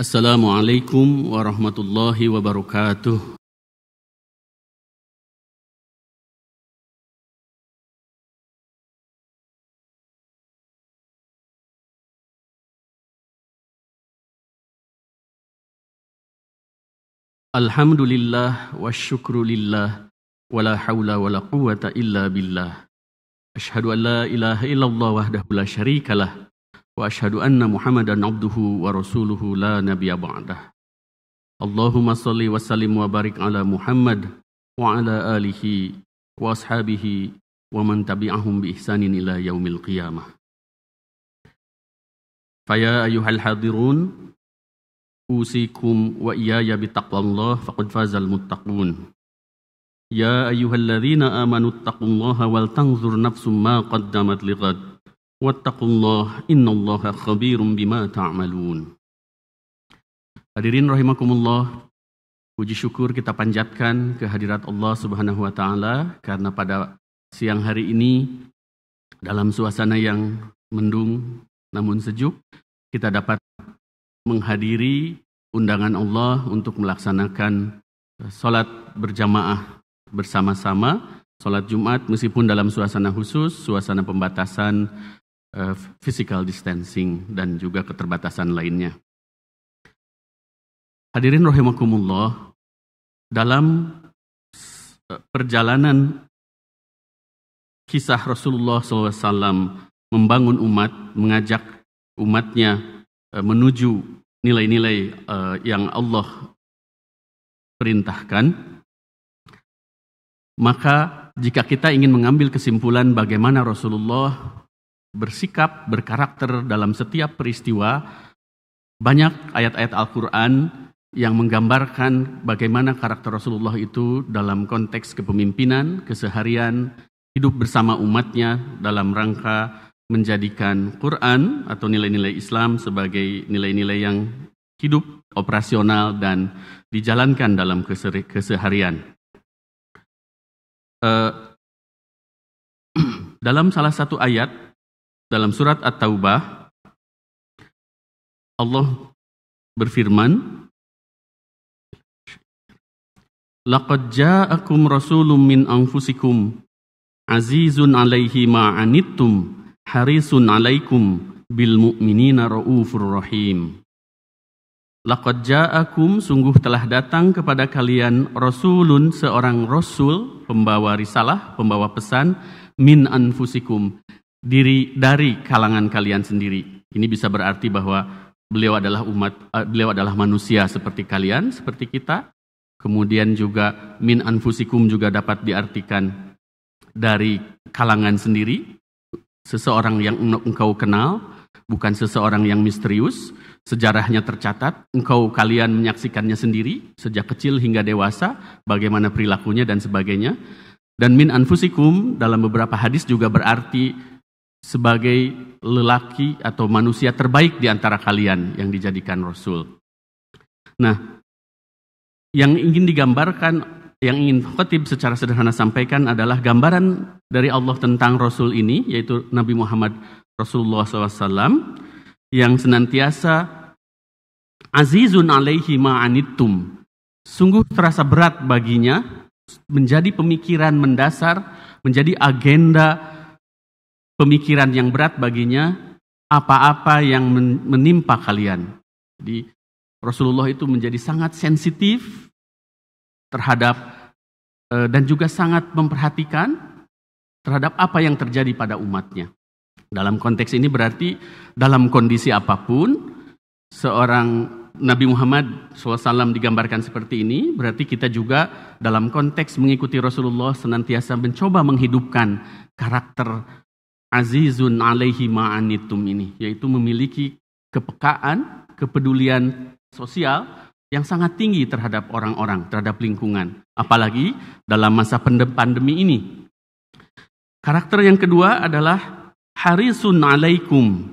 Assalamualaikum warahmatullahi wabarakatuh. Alhamdulillah wa syukrulillah wa la hawla wa la quwwata illa billah. Asyhadu an la ilaha illallah wahdahu la syarikalah wa asyhadu anna Muhammadan abduhu wa rasuluhu la nabiyya ba'dah. Allahumma shalli wa sallim wa barik ala Muhammad wa ala alihi wa ashabihi wa man tabi'ahum bi ihsanin ila yaumil qiyamah. Faya ayyuhal hadirun usikum wa iyaya bitaqwallah faqad fazal muttaqun. Ya ayyuhalladzina amanu taqullaha wal tanzur nafsum ma qaddamat lighad wattaqullaha innallaha khabirum bima ta'malun. Hadirin rahimakumullah, puji syukur kita panjatkan kehadirat Allah Subhanahu wa taala karena pada siang hari ini dalam suasana yang mendung namun sejuk kita dapat menghadiri undangan Allah untuk melaksanakan salat berjamaah bersama-sama, salat Jumat meskipun dalam suasana khusus, suasana pembatasan physical distancing dan juga keterbatasan lainnya. Hadirin rahimakumullah, dalam perjalanan kisah Rasulullah SAW membangun umat, mengajak umatnya menuju nilai-nilai yang Allah perintahkan, maka jika kita ingin mengambil kesimpulan bagaimana Rasulullah bersikap, berkarakter dalam setiap peristiwa, banyak ayat-ayat Al-Quran yang menggambarkan bagaimana karakter Rasulullah itu dalam konteks kepemimpinan, keseharian, hidup bersama umatnya dalam rangka menjadikan Quran atau nilai-nilai Islam sebagai nilai-nilai yang hidup, operasional, dan dijalankan dalam keseharian. Dalam salah satu ayat, dalam surat At-Taubah, Allah berfirman, Laqad ja'akum rasulun min anfusikum, azizun alaihi ma'anittum, harisun alaikum bil mu'minina raufur rahim. Laqad ja'akum, sungguh telah datang kepada kalian rasulun, seorang rasul, pembawa risalah, pembawa pesan, min anfusikum, dari kalangan kalian sendiri. Ini bisa berarti bahwa beliau adalah manusia seperti kalian, seperti kita. Kemudian juga min anfusikum juga dapat diartikan dari kalangan sendiri, seseorang yang engkau kenal, bukan seseorang yang misterius, sejarahnya tercatat, kalian menyaksikannya sendiri, sejak kecil hingga dewasa, bagaimana perilakunya dan sebagainya. Dan min anfusikum dalam beberapa hadis juga berarti sebagai lelaki atau manusia terbaik di antara kalian yang dijadikan Rasul. Nah, yang ingin digambarkan, yang ingin khatib secara sederhana sampaikan adalah gambaran dari Allah tentang Rasul ini, yaitu Nabi Muhammad Rasulullah SAW, yang senantiasa azizun alaihi ma'anittum, sungguh terasa berat baginya, menjadi pemikiran mendasar, menjadi agenda pemikiran yang berat baginya, apa-apa yang menimpa kalian. Jadi Rasulullah itu menjadi sangat sensitif terhadap dan juga sangat memperhatikan terhadap apa yang terjadi pada umatnya. Dalam konteks ini berarti dalam kondisi apapun seorang Nabi Muhammad SAW digambarkan seperti ini, berarti kita juga dalam konteks mengikuti Rasulullah senantiasa mencoba menghidupkan karakter azizun alaihi ma'anittum ini, yaitu memiliki kepekaan, kepedulian sosial yang sangat tinggi terhadap orang-orang, terhadap lingkungan. Apalagi dalam masa pandemi ini. Karakter yang kedua adalah harisun alaikum,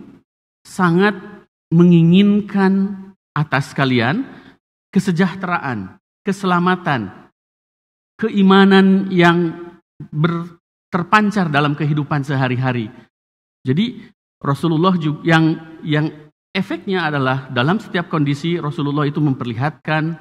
sangat menginginkan atas kalian kesejahteraan, keselamatan, keimanan yang terpancar dalam kehidupan sehari-hari. Jadi Rasulullah yang efeknya adalah dalam setiap kondisi Rasulullah itu memperlihatkan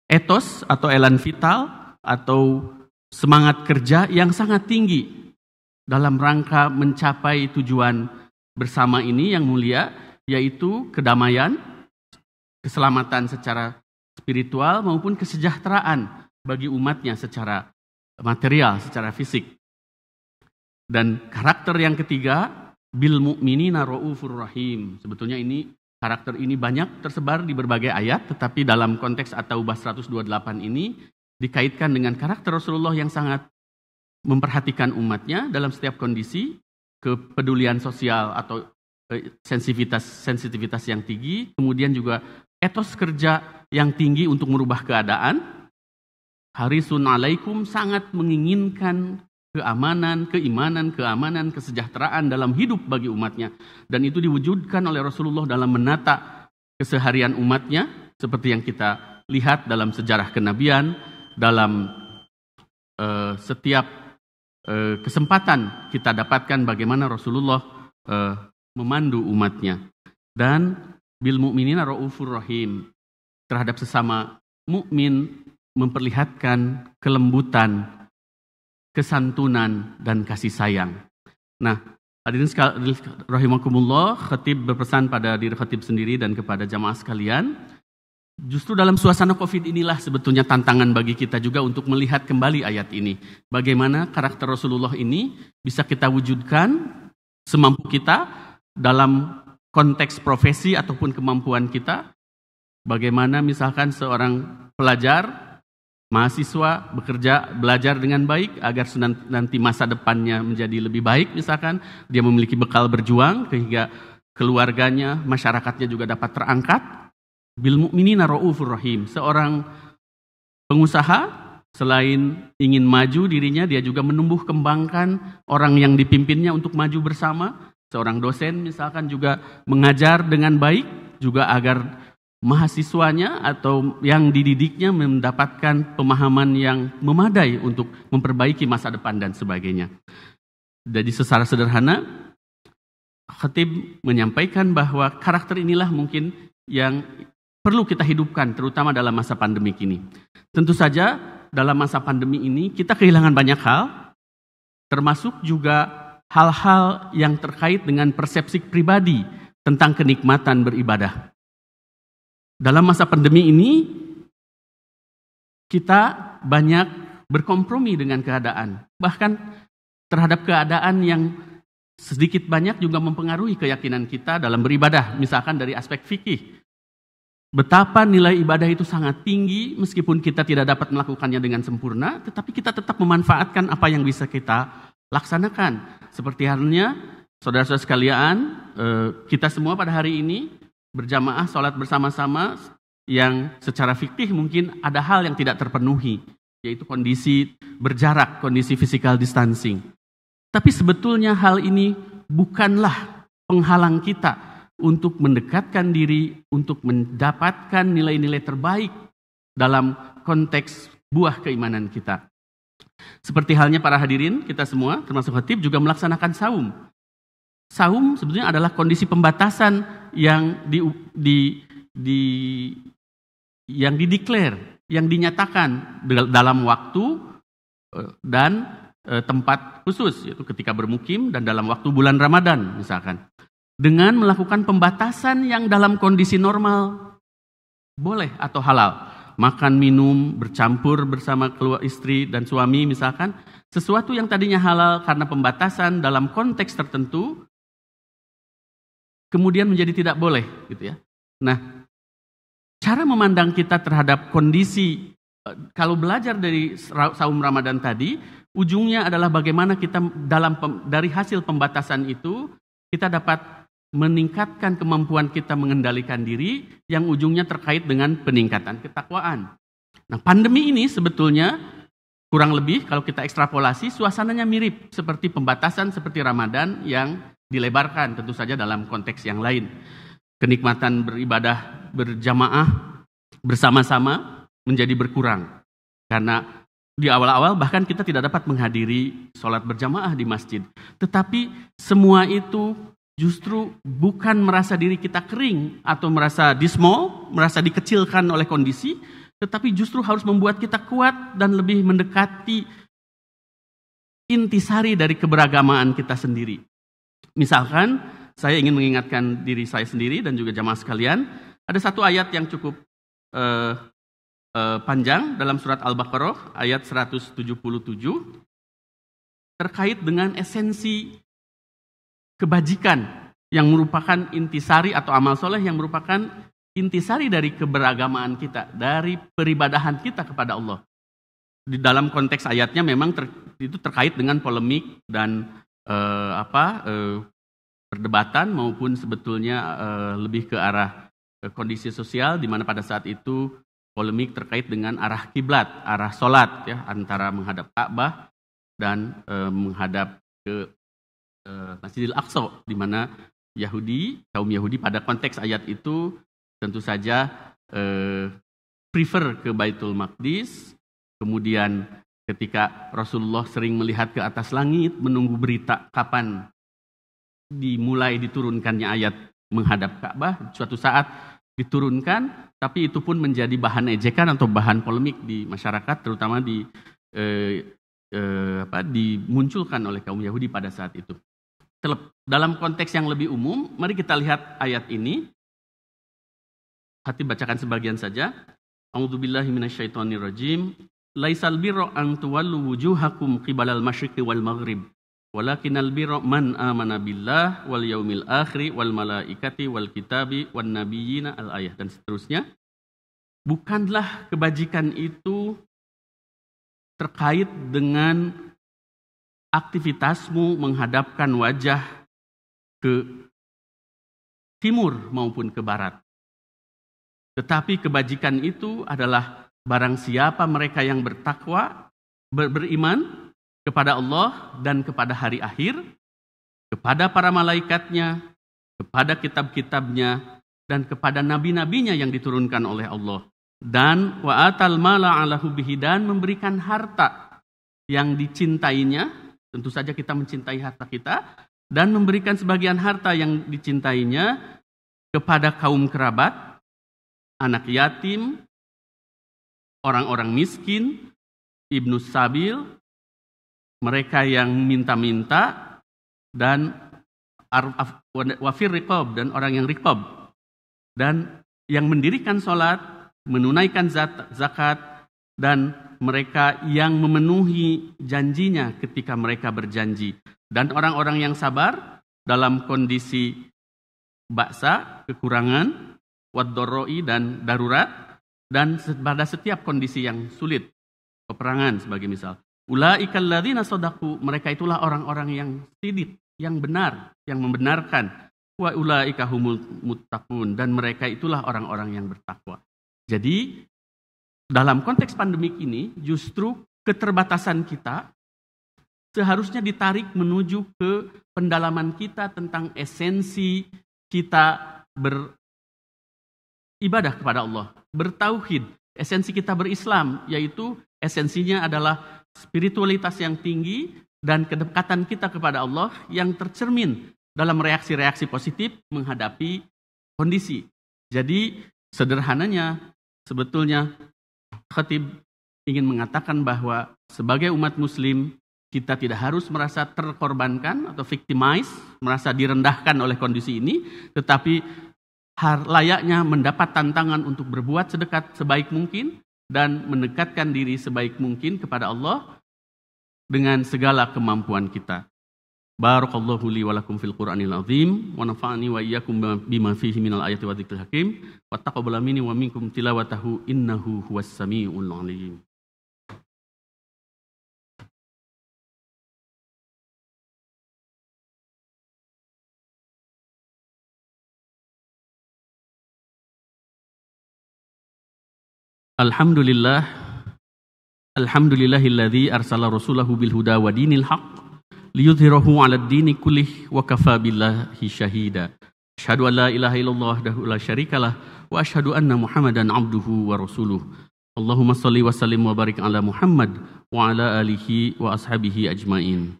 etos atau elan vital atau semangat kerja yang sangat tinggi dalam rangka mencapai tujuan bersama ini yang mulia, yaitu kedamaian, keselamatan secara spiritual maupun kesejahteraan bagi umatnya secara material, secara fisik. Dan karakter yang ketiga, bil mu'minina raufur rahim. Sebetulnya karakter ini banyak tersebar di berbagai ayat, tetapi dalam konteks At-Taubah 128 ini dikaitkan dengan karakter Rasulullah yang sangat memperhatikan umatnya dalam setiap kondisi, kepedulian sosial atau sensitivitas yang tinggi, kemudian juga etos kerja yang tinggi untuk merubah keadaan. Harisun alaikum, sangat menginginkan keamanan, keimanan, kesejahteraan dalam hidup bagi umatnya. Dan itu diwujudkan oleh Rasulullah dalam menata keseharian umatnya, seperti yang kita lihat dalam sejarah kenabian, dalam setiap kesempatan kita dapatkan bagaimana Rasulullah memandu umatnya. Dan bil mu'minina raufur rahim, terhadap sesama mukmin memperlihatkan kelembutan, kesantunan, dan kasih sayang. Nah, hadirin sekalian rahimakumullah, khatib berpesan pada diri khatib sendiri dan kepada jamaah sekalian, justru dalam suasana Covid inilah sebetulnya tantangan bagi kita juga untuk melihat kembali ayat ini. Bagaimana karakter Rasulullah ini bisa kita wujudkan semampu kita dalam konteks profesi ataupun kemampuan kita. Bagaimana misalkan seorang pelajar, mahasiswa belajar dengan baik agar nanti masa depannya menjadi lebih baik, misalkan dia memiliki bekal berjuang sehingga keluarganya, masyarakatnya juga dapat terangkat. Bil mu'minina raufur rahim, seorang pengusaha selain ingin maju dirinya, dia juga menumbuh kembangkan orang yang dipimpinnya untuk maju bersama. Seorang dosen misalkan juga mengajar dengan baik juga agar mahasiswanya atau yang dididiknya mendapatkan pemahaman yang memadai untuk memperbaiki masa depan dan sebagainya. Jadi secara sederhana, khatib menyampaikan bahwa karakter inilah mungkin yang perlu kita hidupkan, terutama dalam masa pandemi ini. Tentu saja dalam masa pandemi ini kita kehilangan banyak hal, termasuk juga hal-hal yang terkait dengan persepsi pribadi tentang kenikmatan beribadah. Dalam masa pandemi ini, kita banyak berkompromi dengan keadaan. Bahkan terhadap keadaan yang sedikit banyak juga mempengaruhi keyakinan kita dalam beribadah. Misalkan dari aspek fikih. Betapa nilai ibadah itu sangat tinggi, meskipun kita tidak dapat melakukannya dengan sempurna, tetapi kita tetap memanfaatkan apa yang bisa kita laksanakan. Seperti halnya, saudara-saudara sekalian, kita semua pada hari ini berjamaah sholat bersama-sama yang secara fikih mungkin ada hal yang tidak terpenuhi, yaitu kondisi berjarak, kondisi physical distancing. Tapi sebetulnya hal ini bukanlah penghalang kita untuk mendekatkan diri, untuk mendapatkan nilai-nilai terbaik dalam konteks buah keimanan kita. Seperti halnya para hadirin, kita semua termasuk khatib juga melaksanakan saum. Saum sebetulnya adalah kondisi pembatasan yang yang dideklar, yang dinyatakan dalam waktu dan tempat khusus, yaitu ketika bermukim dan dalam waktu bulan Ramadan misalkan. Dengan melakukan pembatasan yang dalam kondisi normal boleh atau halal. Makan, minum, bercampur bersama keluarga, istri dan suami misalkan. Sesuatu yang tadinya halal karena pembatasan dalam konteks tertentu kemudian menjadi tidak boleh, gitu ya. Nah, cara memandang kita terhadap kondisi, kalau belajar dari saum Ramadan tadi, ujungnya adalah bagaimana kita dari hasil pembatasan itu, kita dapat meningkatkan kemampuan kita mengendalikan diri, yang ujungnya terkait dengan peningkatan ketakwaan. Nah, pandemi ini sebetulnya kurang lebih kalau kita ekstrapolasi, suasananya mirip seperti pembatasan seperti Ramadan yang dilebarkan tentu saja dalam konteks yang lain. Kenikmatan beribadah berjamaah bersama-sama menjadi berkurang. Karena di awal-awal bahkan kita tidak dapat menghadiri sholat berjamaah di masjid. Tetapi semua itu justru bukan merasa diri kita kering atau merasa dismal, merasa dikecilkan oleh kondisi, tetapi justru harus membuat kita kuat dan lebih mendekati intisari dari keberagamaan kita sendiri. Misalkan, saya ingin mengingatkan diri saya sendiri dan juga jamaah sekalian, ada satu ayat yang cukup panjang dalam surat Al-Baqarah, ayat 177, terkait dengan esensi kebajikan yang merupakan intisari atau amal soleh yang merupakan intisari dari keberagamaan kita, dari peribadahan kita kepada Allah. Di dalam konteks ayatnya memang itu terkait dengan polemik dan perdebatan maupun sebetulnya lebih ke arah kondisi sosial di mana pada saat itu polemik terkait dengan arah kiblat, arah solat ya, antara menghadap Ka'bah dan menghadap ke Masjidil Aqsa, di mana kaum Yahudi pada konteks ayat itu tentu saja prefer ke Baitul Maqdis. Kemudian ketika Rasulullah sering melihat ke atas langit menunggu berita kapan dimulai diturunkannya ayat menghadap Ka'bah, suatu saat diturunkan, tapi itu pun menjadi bahan ejekan atau bahan polemik di masyarakat, terutama dimunculkan oleh kaum Yahudi pada saat itu. Dalam konteks yang lebih umum, mari kita lihat ayat ini. Hati bacakan sebagian saja. A'udzubillahi minasyaitonirrajim. Laisal birra an tuwallu wujuhakum qibalal masyriqi wal maghrib, walakinal birra man amana billah wal yaumil akhir wal malaikati wal kitabi wan nabiyina al ayat, dan seterusnya. Bukanlah kebajikan itu terkait dengan aktivitasmu menghadapkan wajah ke timur maupun ke barat. Tetapi kebajikan itu adalah barang siapa mereka yang bertakwa, beriman kepada Allah dan kepada hari akhir, kepada para malaikatnya, kepada kitab-kitabnya, dan kepada nabi-nabinya yang diturunkan oleh Allah. Dan wa atal mala ala hubbihi, dan memberikan harta yang dicintainya. Tentu saja kita mencintai harta kita, dan memberikan sebagian harta yang dicintainya kepada kaum kerabat, anak yatim, orang-orang miskin, ibnu sabil, mereka yang minta-minta, dan wafir riqab, dan orang yang riqab, dan yang mendirikan sholat, menunaikan zakat, dan mereka yang memenuhi janjinya ketika mereka berjanji. Dan orang-orang yang sabar dalam kondisi ba'sa, kekurangan, wad-dharra'i, dan darurat, dan pada setiap kondisi yang sulit, peperangan sebagai misal. Ulaikal ladzina shadaqu, mereka itulah orang-orang yang sidik, yang benar, yang membenarkan. Wa ulaika humul muttaqun, dan mereka itulah orang-orang yang bertakwa. Jadi dalam konteks pandemik ini, justru keterbatasan kita seharusnya ditarik menuju ke pendalaman kita tentang esensi kita beribadah kepada Allah, bertauhid, esensi kita berislam, yaitu esensinya adalah spiritualitas yang tinggi dan kedekatan kita kepada Allah yang tercermin dalam reaksi-reaksi positif menghadapi kondisi. Jadi sederhananya, sebetulnya Khatib ingin mengatakan bahwa sebagai umat muslim, kita tidak harus merasa terkorbankan atau victimize, merasa direndahkan oleh kondisi ini, tetapi layaknya mendapat tantangan untuk berbuat sebaik mungkin dan mendekatkan diri sebaik mungkin kepada Allah dengan segala kemampuan kita. Barakallahu li wa lakum fil Qur'anil azim wa nafa'ani wa iyyakum bima fihi minal ayati wa dzikril hakim wa taqabbal minni wa minkum tilawatahu innahu huwas samiul alim. Alhamdulillahilladzi arsala rasulahu bil huda wa dinil haqq liyudhhirahu 'alad dini kullih wa kafaa billahi syahida. Asyhadu an la ilaha illallah wahdahu la syarikalah wa asyhadu anna Muhammadan 'abduhu wa rasuluh. Allahumma shalli wa sallim wa barik ala Muhammad wa ala alihi wa ashabihi ajmain.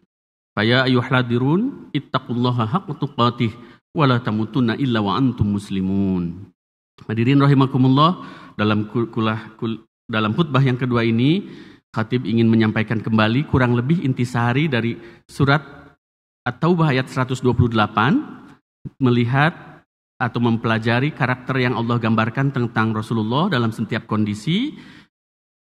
Faya ayyuhalladirun ittaqullaha haqqa tuqatih wa la tamutunna illa wa antum muslimun. Hadirin rahimakumullah, dalam khutbah yang kedua ini khatib ingin menyampaikan kembali kurang lebih intisari dari surat At-Taubah ayat 128, melihat atau mempelajari karakter yang Allah gambarkan tentang Rasulullah dalam setiap kondisi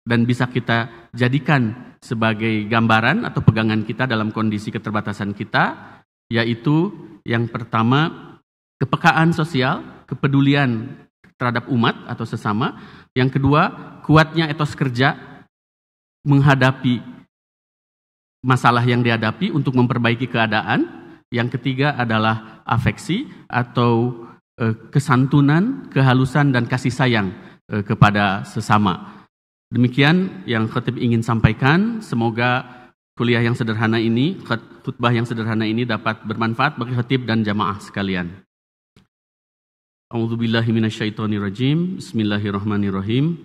dan bisa kita jadikan sebagai gambaran atau pegangan kita dalam kondisi keterbatasan kita, yaitu yang pertama kepekaan sosial, kepedulian terhadap umat atau sesama. Yang kedua, kuatnya etos kerja menghadapi masalah yang dihadapi untuk memperbaiki keadaan. Yang ketiga adalah afeksi atau kesantunan, kehalusan dan kasih sayang kepada sesama. Demikian yang khatib ingin sampaikan. Semoga kuliah yang sederhana ini, khutbah yang sederhana ini dapat bermanfaat bagi khatib dan jamaah sekalian. A'udzubillahi minasyaitonirrajim. Bismillahirrahmanirrahim.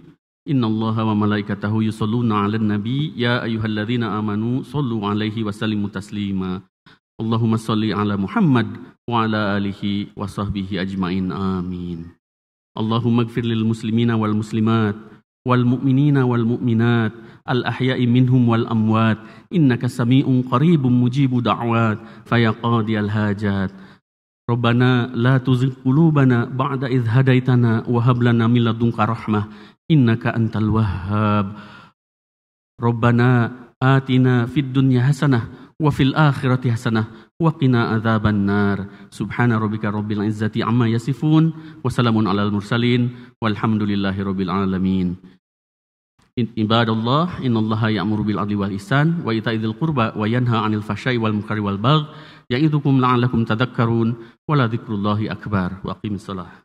Innallaha wa malaikatahu yusholluna 'alan nabi ya ayyuhalladzina amanu shollu 'alaihi wa sallimu taslima. Allahumma sholli 'ala Muhammad wa 'ala alihi wa sahbihi ajmain. Amin. Allahumma ighfir lil muslimina wal muslimat wal mu'minina wal mu'minat al ahya'i minhum wal amwat innaka sami'un qaribun mujibu da'wat faya qadiyal hajat. Rabbana la tuzigh qulubana ba'da idh hadaitana wa hab lana min ladunka rahmah innaka antal wahhab. Rabbana atina fid dunya hasanah wa fil akhirati hasanah wa qina adzaban nar. Subhana rabbika rabbil izzati amma yasifun wa salamun alal mursalin walhamdulillahi rabbil alamin. Ibadallah, innallaha ya'muru bil adli wal ihsan wa ita'idzil qurba wa yanha 'anil fahsya'i wal munkari wal baghi ya'idukum la'allakum tadhakkarun wa la dzikrullahi akbar. Wa aqimissalah.